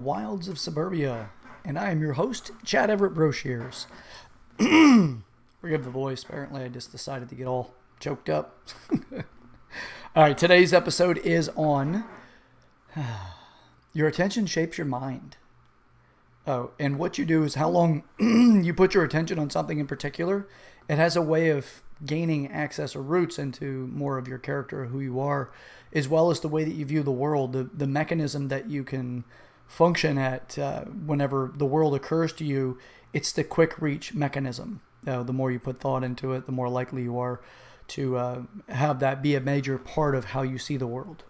Wilds of Suburbia, and I am your host, Chad Everett Broshears. Forgive the voice, apparently I just decided to get all choked up. Alright, today's episode is on your attention shapes your mind. Oh, and what you do is how long you put your attention on something in particular, it has a way of gaining access or roots into more of your character, who you are, as well as the way that you view the world, the mechanism that you can function at whenever the world occurs to you. It's the quick reach mechanism. The more you put thought into it, the more likely you are to have that be a major part of how you see the world.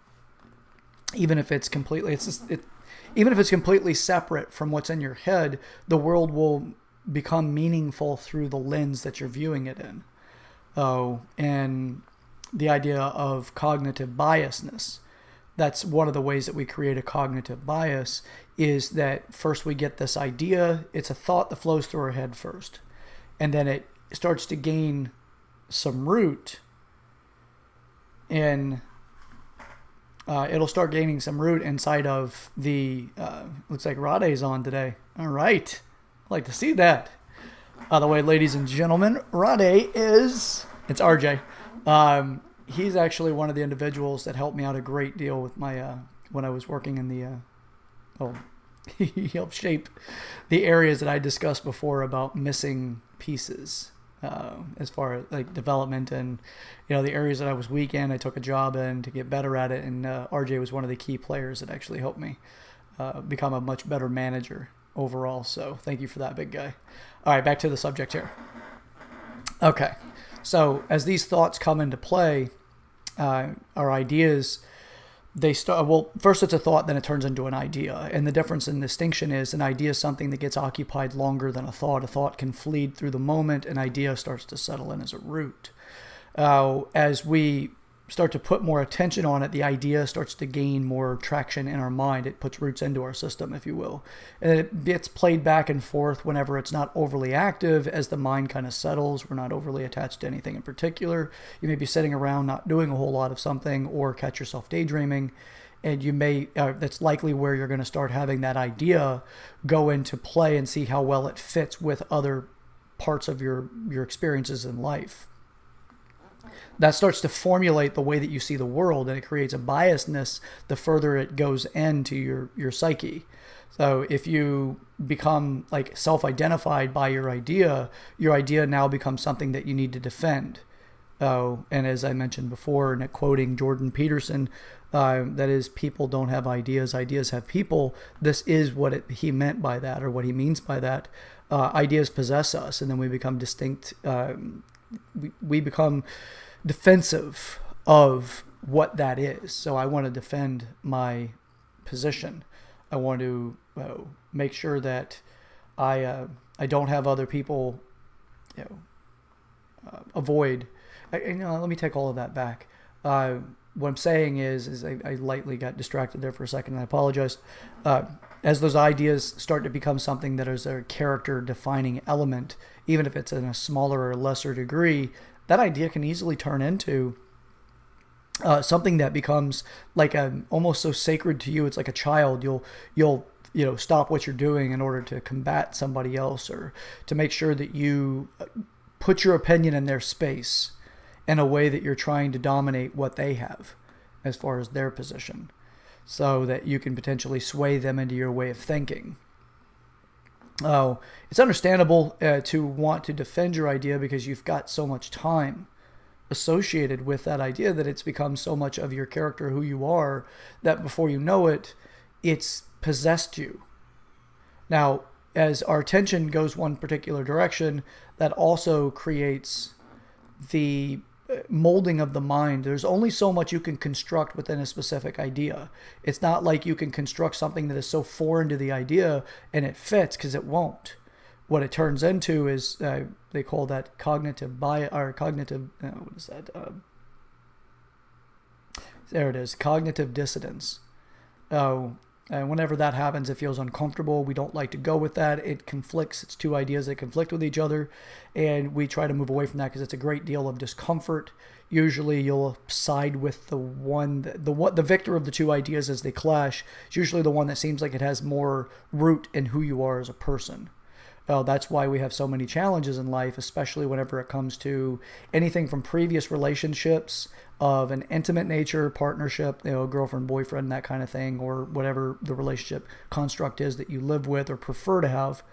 Even if it's completely, even if it's completely separate from what's in your head, the world will become meaningful through the lens that you're viewing it in. And the idea of cognitive biasness. That's one of the ways that we create a cognitive bias, is that first we get this idea. It's a thought that flows through our head first. And then it starts to gain some root. And it'll start gaining some root inside of the, looks like Rade's on today. All right. I'd like to see that. By the way, ladies and gentlemen, Rade it's RJ. He's actually one of the individuals that helped me out a great deal with my when I was working in the he helped shape the areas that I discussed before about missing pieces as far as like development, and the areas that I was weak in. I took a job in to get better at it, and RJ was one of the key players that actually helped me become a much better manager overall. So thank you for that, big guy. All right, back to the subject here. Okay, so as these thoughts come into play, our ideas, they start, well, first it's a thought, then it turns into an idea. And the difference and distinction is an idea is something that gets occupied longer than a thought. A thought can flee through the moment. An idea starts to settle in as a root. As we start to put more attention on it, the idea starts to gain more traction in our mind. It puts roots into our system, if you will. And it gets played back and forth whenever it's not overly active. As the mind kind of settles, we're not overly attached to anything in particular. You may be sitting around not doing a whole lot of something, or catch yourself daydreaming, and you may that's likely where you're going to start having that idea go into play and see how well it fits with other parts of your experiences in life. That starts to formulate the way that you see the world, and it creates a biasness the further it goes into your psyche. So if you become like self-identified by your idea now becomes something that you need to defend. And as I mentioned before, and quoting Jordan Peterson, that is, people don't have ideas, ideas have people. This is what he meant by that, or what he means by that. Ideas possess us, and then we become distinct. We become defensive of what that is. So I want to defend my position. I want to make sure that I don't have other people avoid. Let me take all of that back. What I'm saying is I lightly got distracted there for a second, and I apologize. As those ideas start to become something that is a character defining element, even if it's in a smaller or lesser degree, that idea can easily turn into something that becomes like almost so sacred to you. It's like a child. You'll stop what you're doing in order to combat somebody else, or to make sure that you put your opinion in their space in a way that you're trying to dominate what they have as far as their position, so that you can potentially sway them into your way of thinking. It's understandable to want to defend your idea, because you've got so much time associated with that idea that it's become so much of your character, who you are, that before you know it, it's possessed you. Now, as our attention goes one particular direction, that also creates the molding of the mind. There's only so much you can construct within a specific idea. It's not like you can construct something that is so foreign to the idea and it fits, because it won't. What it turns into is they call that cognitive bias, or cognitive. What is that? There it is. Cognitive dissonance. And whenever that happens, it feels uncomfortable. We don't like to go with that. It conflicts. It's two ideas that conflict with each other. And we try to move away from that because it's a great deal of discomfort. Usually you'll side with the victor of the two ideas as they clash. It's usually the one that seems like it has more root in who you are as a person. That's why we have so many challenges in life, especially whenever it comes to anything from previous relationships of an intimate nature, partnership, girlfriend, boyfriend, that kind of thing, or whatever the relationship construct is that you live with or prefer to have.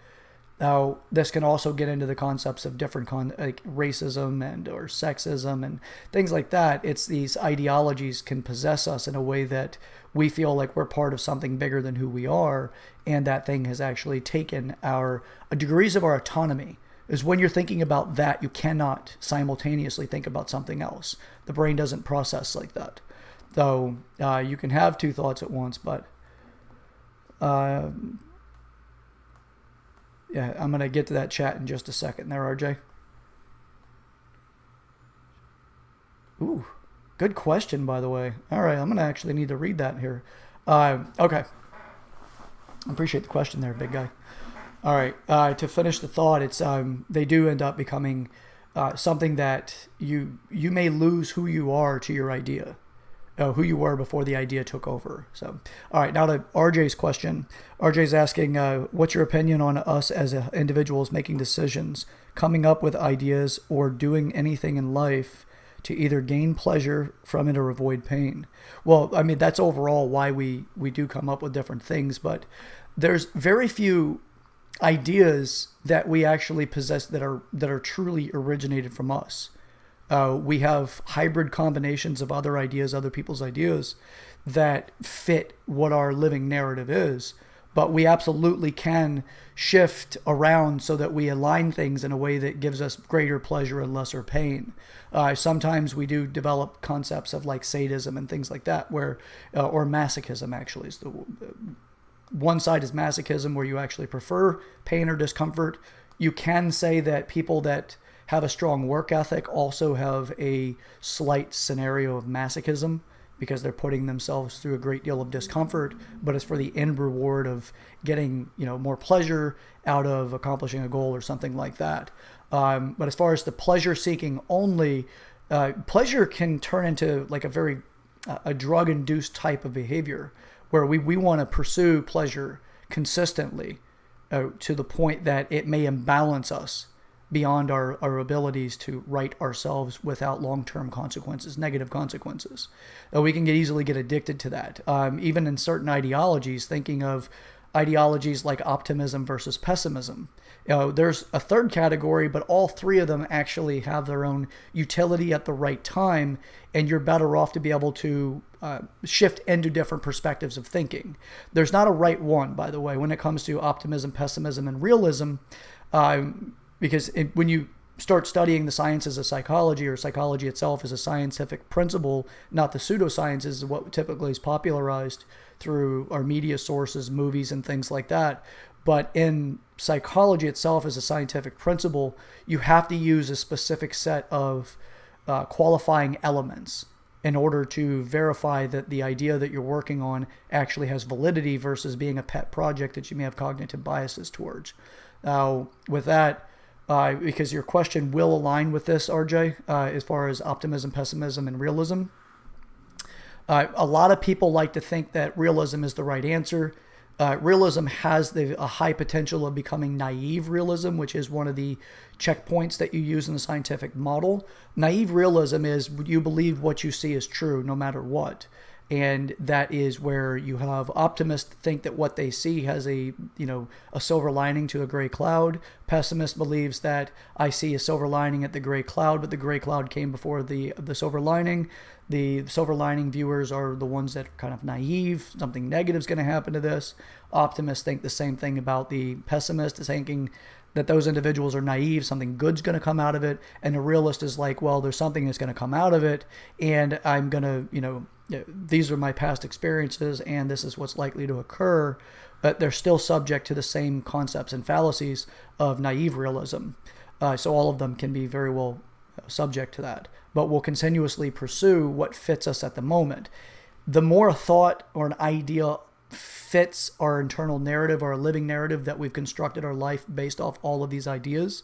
Now, this can also get into the concepts of different like racism and or sexism and things like that. It's these ideologies can possess us in a way that we feel like we're part of something bigger than who we are, and that thing has actually taken our degrees of our autonomy. Is when you're thinking about that, you cannot simultaneously think about something else. The brain doesn't process like that. So you can have two thoughts at once, but yeah, I'm going to get to that chat in just a second there, RJ. Ooh, good question, by the way. All right, I'm going to actually need to read that here. Okay. I appreciate the question there, big guy. All right, to finish the thought, it's they do end up becoming something that you may lose who you are to your idea. Who you were before the idea took over. So, all right, now to RJ's question. RJ's asking, what's your opinion on us as individuals making decisions, coming up with ideas, or doing anything in life to either gain pleasure from it or avoid pain? Well, I mean, that's overall why we do come up with different things, but there's very few ideas that we actually possess that are truly originated from us. We have hybrid combinations of other ideas, other people's ideas that fit what our living narrative is. But we absolutely can shift around so that we align things in a way that gives us greater pleasure and lesser pain. Sometimes we do develop concepts of like sadism and things like that, where or masochism actually is the one side is masochism, where you actually prefer pain or discomfort. You can say that people that have a strong work ethic also have a slight scenario of masochism because they're putting themselves through a great deal of discomfort, but it's for the end reward of getting, more pleasure out of accomplishing a goal or something like that. But as far as the pleasure seeking only, pleasure can turn into like a drug induced type of behavior where we want to pursue pleasure consistently to the point that it may imbalance us beyond our abilities to right ourselves without long-term consequences, negative consequences. We can easily get addicted to that. Even in certain ideologies, thinking of ideologies like optimism versus pessimism. There's a third category, but all three of them actually have their own utility at the right time, and you're better off to be able to shift into different perspectives of thinking. There's not a right one, by the way, when it comes to optimism, pessimism, and realism. Because when you start studying the sciences of psychology, or psychology itself is a scientific principle, not the pseudosciences, what typically is popularized through our media sources, movies, and things like that. But in psychology itself as a scientific principle, you have to use a specific set of qualifying elements in order to verify that the idea that you're working on actually has validity versus being a pet project that you may have cognitive biases towards. Now, with that, because your question will align with this, RJ, as far as optimism, pessimism, and realism. A lot of people like to think that realism is the right answer. Realism has a high potential of becoming naive realism, which is one of the checkpoints that you use in the scientific model. Naive realism is you believe what you see is true no matter what. And that is where you have optimists think that what they see has a silver lining to a gray cloud. Pessimist believes that I see a silver lining at the gray cloud, but the gray cloud came before the silver lining. The silver lining viewers are the ones that are kind of naive. Something negative is going to happen to this. Optimists think the same thing about the pessimist, is thinking that those individuals are naive, something good's going to come out of it. And the realist is like, well, there's something that's going to come out of it, and I'm going to, these are my past experiences, and this is what's likely to occur. But they're still subject to the same concepts and fallacies of naive realism. So all of them can be very well subject to that. But we'll continuously pursue what fits us at the moment. The more a thought or an idea fits our internal narrative, our living narrative that we've constructed our life based off all of these ideas,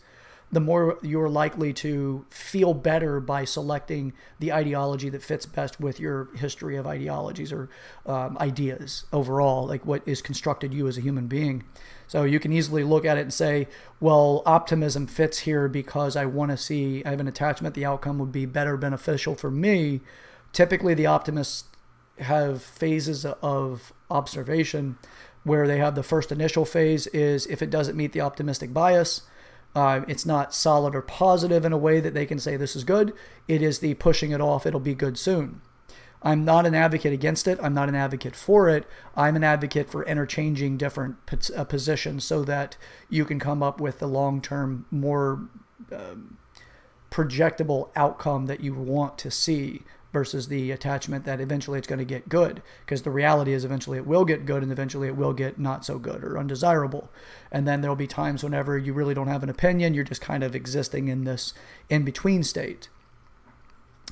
the more you're likely to feel better by selecting the ideology that fits best with your history of ideologies or ideas overall, like what is constructed you as a human being. So you can easily look at it and say, well, optimism fits here because I have an attachment, the outcome would be better beneficial for me. Typically, the optimists have phases of observation where they have the first initial phase is if it doesn't meet the optimistic bias, it's not solid or positive in a way that they can say this is good. It is the pushing it off, it'll be good soon. I'm not an advocate against it. I'm not an advocate for it. I'm an advocate for interchanging different positions so that you can come up with the long-term, more projectable outcome that you want to see versus the attachment that eventually it's going to get good. Because the reality is eventually it will get good and eventually it will get not so good or undesirable. And then there'll be times whenever you really don't have an opinion. You're just kind of existing in this in-between state.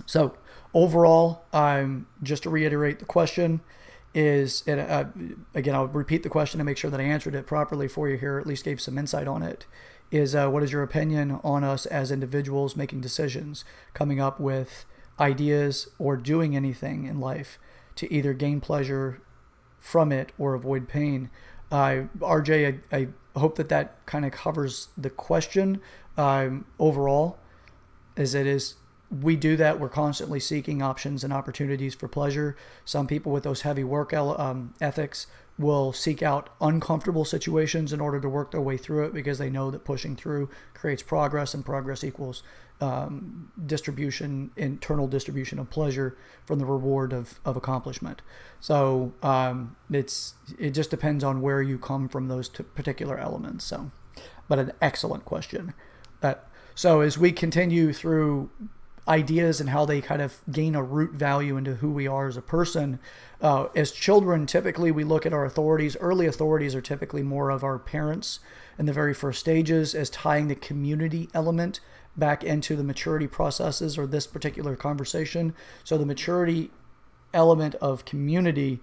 So overall, just to reiterate the question is, again, I'll repeat the question to make sure that I answered it properly for you here, or at least gave some insight on it, is what is your opinion on us as individuals making decisions, coming up with ideas or doing anything in life to either gain pleasure from it or avoid pain? RJ, I hope that kind of covers the question overall, as it is. We do that. We're constantly seeking options and opportunities for pleasure. Some people with those heavy work ethics will seek out uncomfortable situations in order to work their way through it because they know that pushing through creates progress, and progress equals internal distribution of pleasure from the reward of accomplishment. So it just depends on where you come from those particular elements. So, but an excellent question. So as we continue through ideas and how they kind of gain a root value into who we are as a person. As children, typically we look at our authorities. Early authorities are typically more of our parents in the very first stages, as tying the community element back into the maturity processes or this particular conversation. So the maturity element of community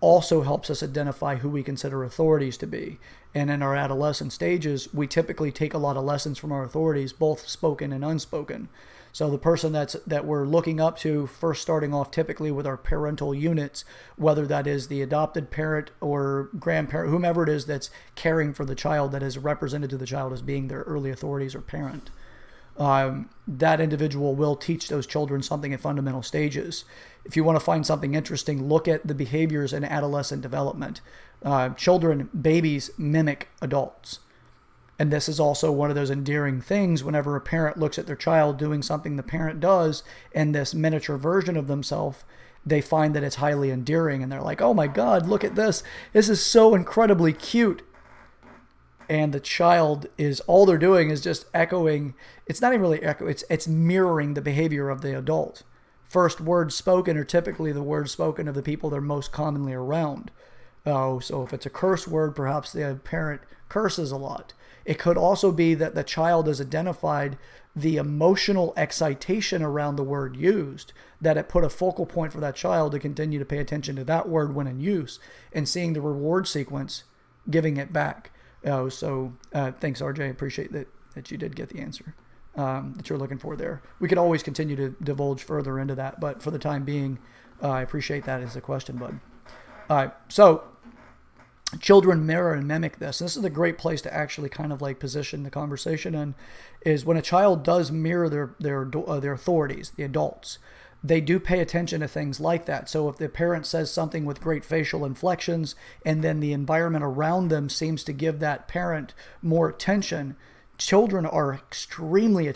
also helps us identify who we consider authorities to be. And in our adolescent stages, we typically take a lot of lessons from our authorities, both spoken and unspoken. So the person that we're looking up to, first starting off typically with our parental units, whether that is the adopted parent or grandparent, whomever it is that's caring for the child, that is represented to the child as being their early authorities or parent. That individual will teach those children something at fundamental stages. If you want to find something interesting, look at the behaviors in adolescent development. Children, babies, mimic adults. And this is also one of those endearing things whenever a parent looks at their child doing something the parent does in this miniature version of themselves, they find that it's highly endearing. And they're like, oh my God, look at this. This is so incredibly cute. And the child all they're doing is just echoing. It's not even really echo. It's mirroring the behavior of the adult. First words spoken are typically the words spoken of the people they're most commonly around. So if it's a curse word, perhaps the parent curses a lot. It could also be that the child has identified the emotional excitation around the word used, that it put a focal point for that child to continue to pay attention to that word when in use, and seeing the reward sequence, giving it back. Thanks, RJ. I appreciate that you did get the answer that you're looking for there. We could always continue to divulge further into that, but for the time being, I appreciate that as a question, bud. So children mirror and mimic this. This is a great place to actually kind of like position the conversation in, is when a child does mirror their authorities, the adults, they do pay attention to things like that. So if the parent says something with great facial inflections and then the environment around them seems to give that parent more attention, children are extremely,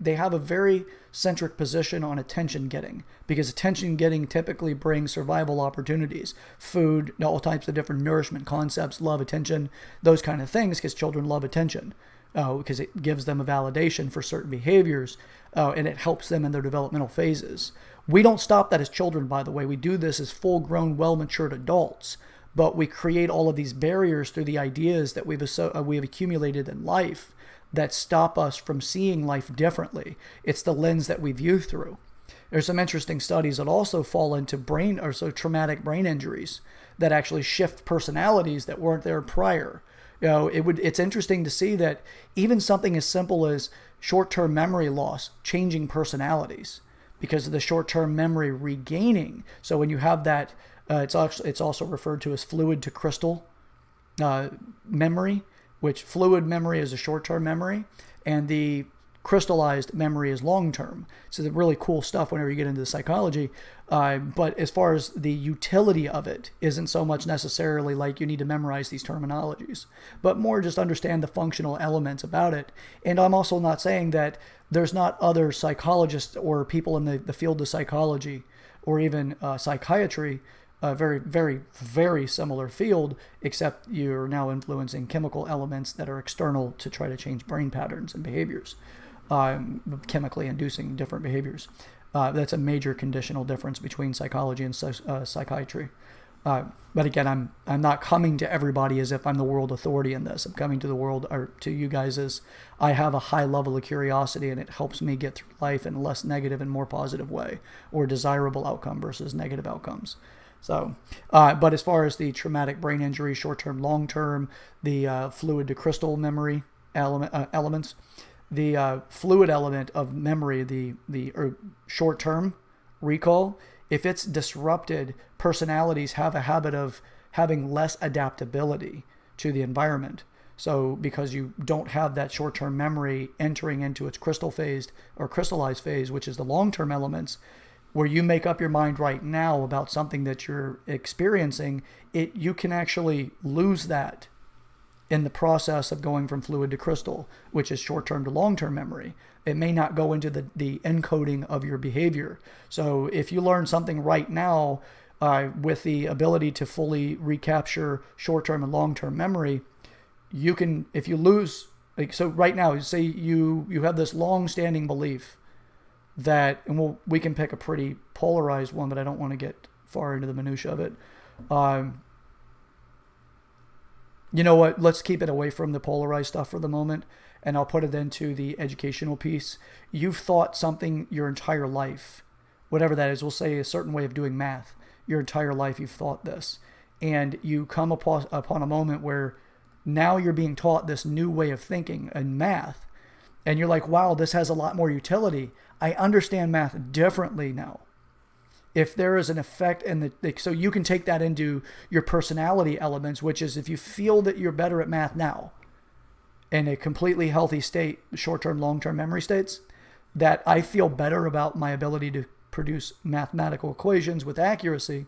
they have a very centric position on attention getting, because attention getting typically brings survival opportunities, food, all types of different nourishment concepts, love, attention, those kind of things, because children love attention. Because it gives them a validation for certain behaviors, and it helps them in their developmental phases. We don't stop that as children, by the way. We do this as full-grown, well-matured adults, but we create all of these barriers through the ideas that we've accumulated in life that stop us from seeing life differently. It's the lens that we view through. There's some interesting studies that also fall into traumatic brain injuries that actually shift personalities that weren't there prior. It's interesting to see that even something as simple as short-term memory loss changing personalities because of the short-term memory regaining. So when you have that, it's also referred to as fluid to crystal memory, which fluid memory is a short-term memory, and the crystallized memory is long-term. So the really cool stuff whenever you get into the psychology. But as far as the utility of it isn't so much necessarily like you need to memorize these terminologies, but more just understand the functional elements about it. And I'm also not saying that there's not other psychologists or people in the field of psychology or even psychiatry, a very, very, very similar field, except you're now influencing chemical elements that are external to try to change brain patterns and behaviors. Chemically inducing different behaviors. That's a major conditional difference between psychology and psychiatry. But again, I'm not coming to everybody as if I'm the world authority in this. I'm coming to the world, or to you guys, as I have a high level of curiosity, and it helps me get through life in a less negative and more positive way, or desirable outcome versus negative outcomes. So, but as far as the traumatic brain injury, short-term, long-term, the fluid to crystal memory elements, the fluid element of memory, the short-term recall, if it's disrupted, personalities have a habit of having less adaptability to the environment. So because you don't have that short-term memory entering into its crystal phase or crystallized phase, which is the long-term elements, where you make up your mind right now about something that you're experiencing, you can actually lose that in the process of going from fluid to crystal, which is short-term to long-term memory. It may not go into the encoding of your behavior. So if you learn something right now with the ability to fully recapture short-term and long-term memory, you can, if you lose, so right now, say you have this long-standing belief that, and we can pick a pretty polarized one, but I don't want to get far into the minutia of it. You know what? Let's keep it away from the polarized stuff for the moment, and I'll put it into the educational piece. You've thought something your entire life, whatever that is. We'll say a certain way of doing math. Your entire life you've thought this, and you come upon a moment where now you're being taught this new way of thinking in math, and you're like, wow, this has a lot more utility. I understand math differently now. If there is an effect, so you can take that into your personality elements, which is if you feel that you're better at math now, in a completely healthy state, short-term, long-term memory states, that I feel better about my ability to produce mathematical equations with accuracy,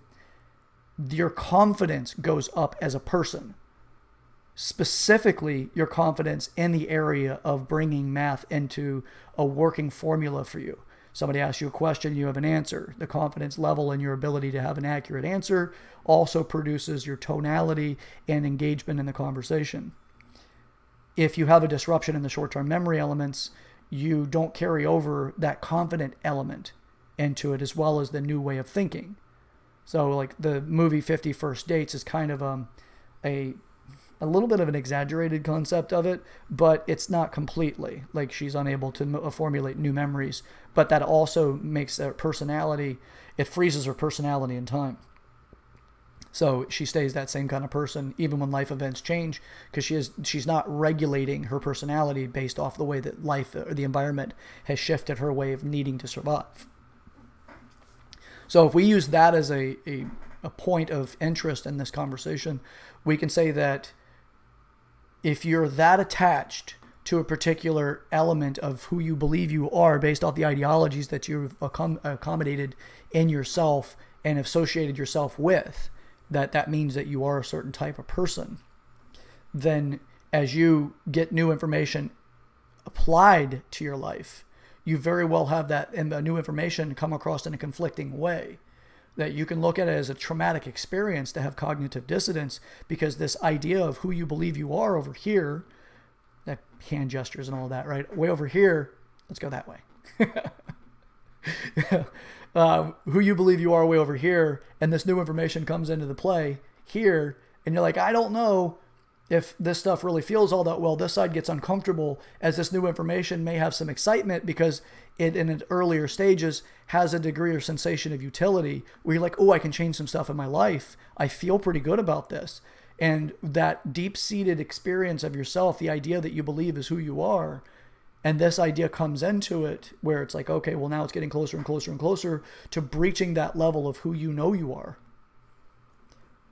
your confidence goes up as a person. Specifically, your confidence in the area of bringing math into a working formula for you. Somebody asks you a question, you have an answer. The confidence level in your ability to have an accurate answer also produces your tonality and engagement in the conversation. If you have a disruption in the short-term memory elements, you don't carry over that confident element into it, as well as the new way of thinking. So like the movie 50 First Dates is kind of a little bit of an exaggerated concept of it, but it's not completely. Like she's unable to formulate new memories, but that also makes her personality, it freezes her personality in time. So she stays that same kind of person even when life events change, because she's not regulating her personality based off the way that life or the environment has shifted her way of needing to survive. So if we use that as a point of interest in this conversation, we can say that if you're that attached to a particular element of who you believe you are based off the ideologies that you've accommodated in yourself and associated yourself with, that means that you are a certain type of person, then as you get new information applied to your life, you very well have that new information come across in a conflicting way. That you can look at it as a traumatic experience to have cognitive dissonance, because this idea of who you believe you are over here, that hand gestures and all that, right? Way over here, let's go that way. Who you believe you are way over here, and this new information comes into the play here, and you're like, I don't know. if this stuff really feels all that well, this side gets uncomfortable as this new information may have some excitement because it, in its earlier stages, has a degree or sensation of utility where you're like, oh, I can change some stuff in my life. I feel pretty good about this. And that deep-seated experience of yourself, the idea that you believe is who you are, and this idea comes into it where it's like, okay, well, now it's getting closer and closer and closer to breaching that level of who you know you are.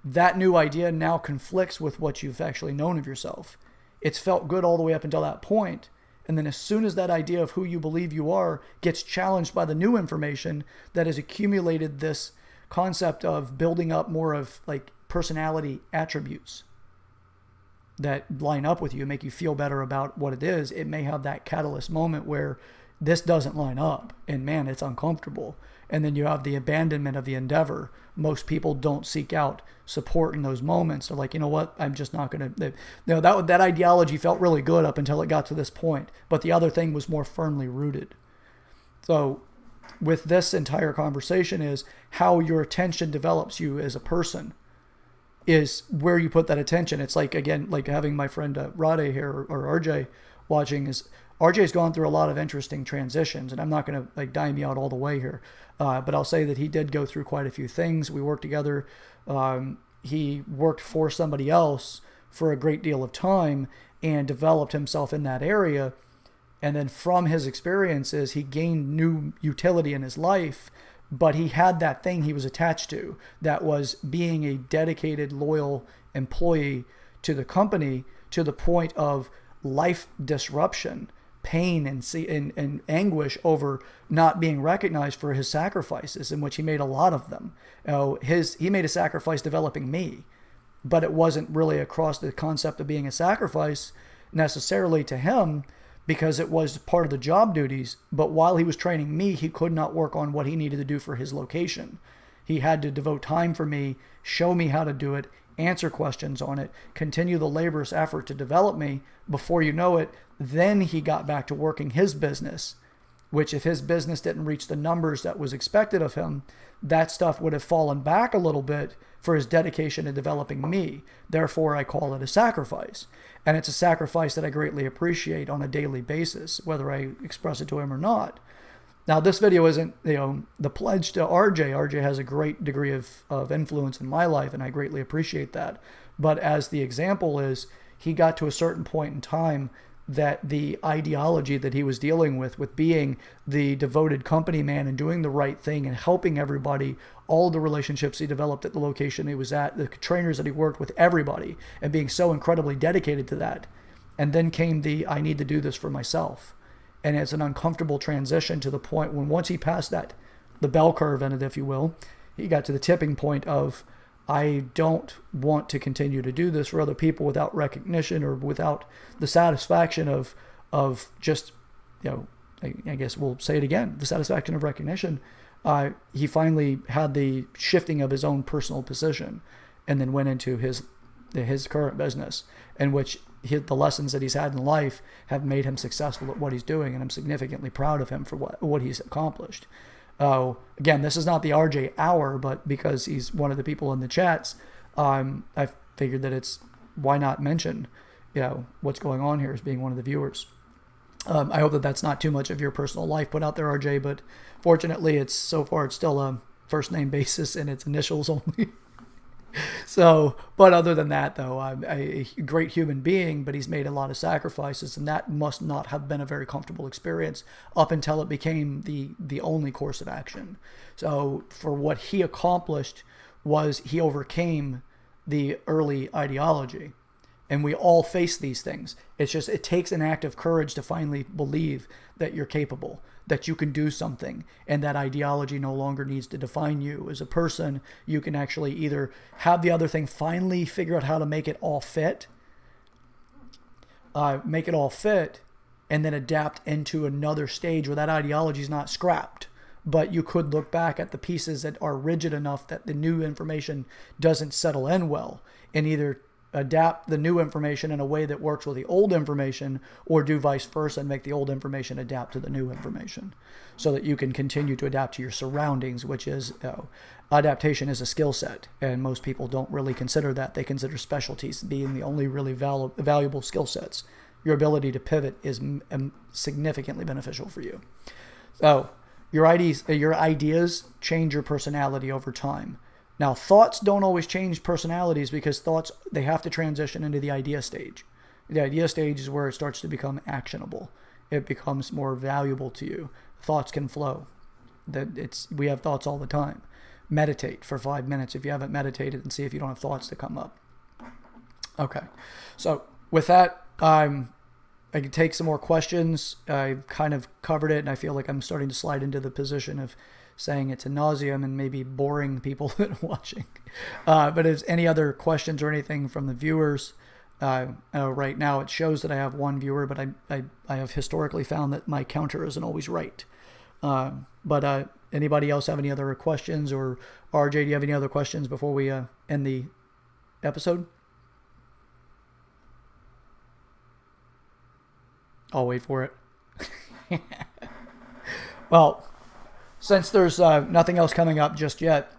That new idea now conflicts with what you've actually known of yourself. It's felt good all the way up until that point. And then as soon as that idea of who you believe you are gets challenged by the new information that has accumulated this concept of building up more of like personality attributes that line up with you, make you feel better about what it is, it may have that catalyst moment where this doesn't line up and man, it's uncomfortable. And then you have the abandonment of the endeavor. Most people don't seek out support in those moments. They're like, you know what? I'm just not going to, that ideology felt really good up until it got to this point, but the other thing was more firmly rooted. So with this entire conversation is how your attention develops you as a person is where you put that attention. It's like, again, like having my friend Rade here or RJ watching is RJ's gone through a lot of interesting transitions, and I'm not going to like dime you out all the way here. But I'll say that he did go through quite a few things. We worked together. He worked for somebody else for a great deal of time and developed himself in that area. And then from his experiences, he gained new utility in his life, but he had that thing he was attached to that was being a dedicated, loyal employee to the company to the point of life disruption, pain and anguish over not being recognized for his sacrifices, in which he made a lot of them. He made a sacrifice developing me, but it wasn't really across the concept of being a sacrifice necessarily to him because it was part of the job duties. But while he was training me, he could not work on what he needed to do for his location. He had to devote time for me, show me how to do it, answer questions on it, continue the laborious effort to develop me. Before you know it, then he got back to working his business, which if his business didn't reach the numbers that was expected of him, that stuff would have fallen back a little bit for his dedication to developing me. Therefore, I call it a sacrifice. And it's a sacrifice that I greatly appreciate on a daily basis, whether I express it to him or not. Now, this video isn't, the pledge to RJ. RJ has a great degree of influence in my life, and I greatly appreciate that. But as the example is, he got to a certain point in time that the ideology that he was dealing with being the devoted company man and doing the right thing and helping everybody, all the relationships he developed at the location he was at, the trainers that he worked with, everybody, and being so incredibly dedicated to that. And then came I need to do this for myself. And it's an uncomfortable transition to the point when once he passed the bell curve in it, if you will, he got to the tipping point of, I don't want to continue to do this for other people without recognition or without the satisfaction of just, I guess we'll say it again, the satisfaction of recognition. He finally had the shifting of his own personal position and then went into his current business, in which the lessons that he's had in life have made him successful at what he's doing, and I'm significantly proud of him for what he's accomplished. Again, this is not the RJ hour, but because he's one of the people in the chats, I figured that why not mention, what's going on here as being one of the viewers. I hope that that's not too much of your personal life put out there, RJ, but fortunately so far it's still a first name basis and it's initials only. So, but other than that, though, I'm a great human being, but he's made a lot of sacrifices, and that must not have been a very comfortable experience up until it became the only course of action. So for what he accomplished was he overcame the early ideology. And we all face these things. It's just, it takes an act of courage to finally believe that you're capable, that you can do something, and that ideology no longer needs to define you as a person. You can actually either have the other thing finally figure out how to make it all fit, and then adapt into another stage where that ideology is not scrapped. But you could look back at the pieces that are rigid enough that the new information doesn't settle in well, and either adapt the new information in a way that works with the old information, or do vice versa and make the old information adapt to the new information, so that you can continue to adapt to your surroundings, which is, adaptation is a skill set, and most people don't really consider that. They consider specialties being the only really valuable skill sets. Your ability to pivot is significantly beneficial for you. So your ideas change your personality over time. Now, thoughts don't always change personalities, because thoughts, they have to transition into the idea stage. The idea stage is where it starts to become actionable. It becomes more valuable to you. Thoughts can flow. We have thoughts all the time. Meditate for 5 minutes if you haven't meditated, and see if you don't have thoughts to come up. Okay. So with that, I can take some more questions. I've kind of covered it, and I feel like I'm starting to slide into the position of saying it to nauseam and maybe boring people that are watching. But if any other questions or anything from the viewers, right now it shows that I have one viewer, but I have historically found that my counter isn't always right. But anybody else have any other questions? Or RJ, do you have any other questions before we end the episode? I'll wait for it. Well, since there's nothing else coming up just yet,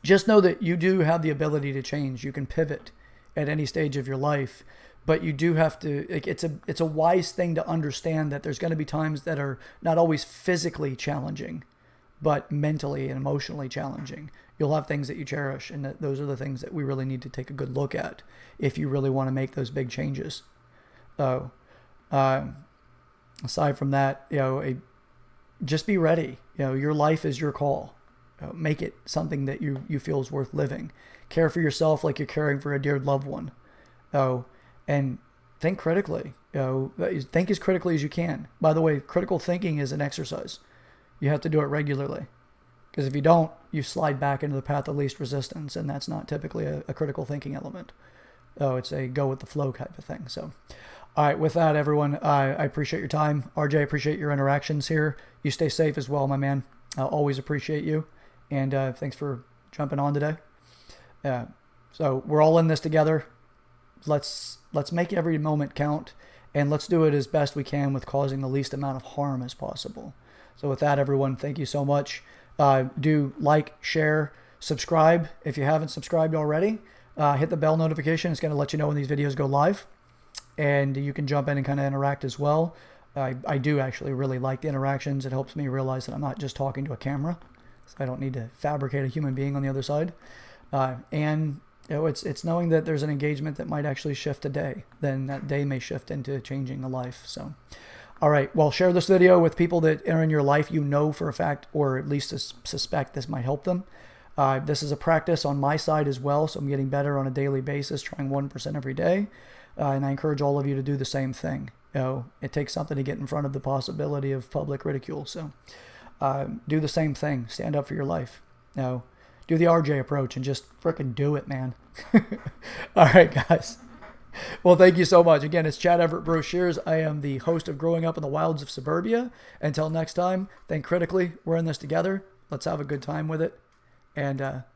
just know that you do have the ability to change. You can pivot at any stage of your life, but you do have to, it's a wise thing to understand that there's going to be times that are not always physically challenging, but mentally and emotionally challenging. You'll have things that you cherish, and those are the things that we really need to take a good look at if you really want to make those big changes. So, aside from that, just be ready. Your life is your call. Make it something that you feel is worth living. Care for yourself like you're caring for a dear loved one. And think critically. Think as critically as you can. By the way, critical thinking is an exercise. You have to do it regularly. Because if you don't, you slide back into the path of least resistance, and that's not typically a critical thinking element. It's a go with the flow type of thing. So, all right, with that, everyone, I appreciate your time. RJ, I appreciate your interactions here. You stay safe as well, my man. I always appreciate you. And thanks for jumping on today. So we're all in this together. Let's make every moment count, and let's do it as best we can with causing the least amount of harm as possible. So with that, everyone, thank you so much. Do like, share, subscribe if you haven't subscribed already. Hit the bell notification. It's going to let you know when these videos go live. And you can jump in and kind of interact as well. I do actually really like the interactions. It helps me realize that I'm not just talking to a camera, so I don't need to fabricate a human being on the other side. And it's knowing that there's an engagement that might actually shift a day. Then that day may shift into changing a life. So, all right. Well, share this video with people that are in your life for a fact, or at least suspect this might help them. This is a practice on my side as well, so I'm getting better on a daily basis, trying 1% every day. And I encourage all of you to do the same thing. It takes something to get in front of the possibility of public ridicule. So do the same thing. Stand up for your life. Do the RJ approach and just frickin' do it, man. All right, guys. Well, thank you so much. Again, it's Chad Everett Brochures. I am the host of Growing Up in the Wilds of Suburbia. Until next time, think critically. We're in this together. Let's have a good time with it. And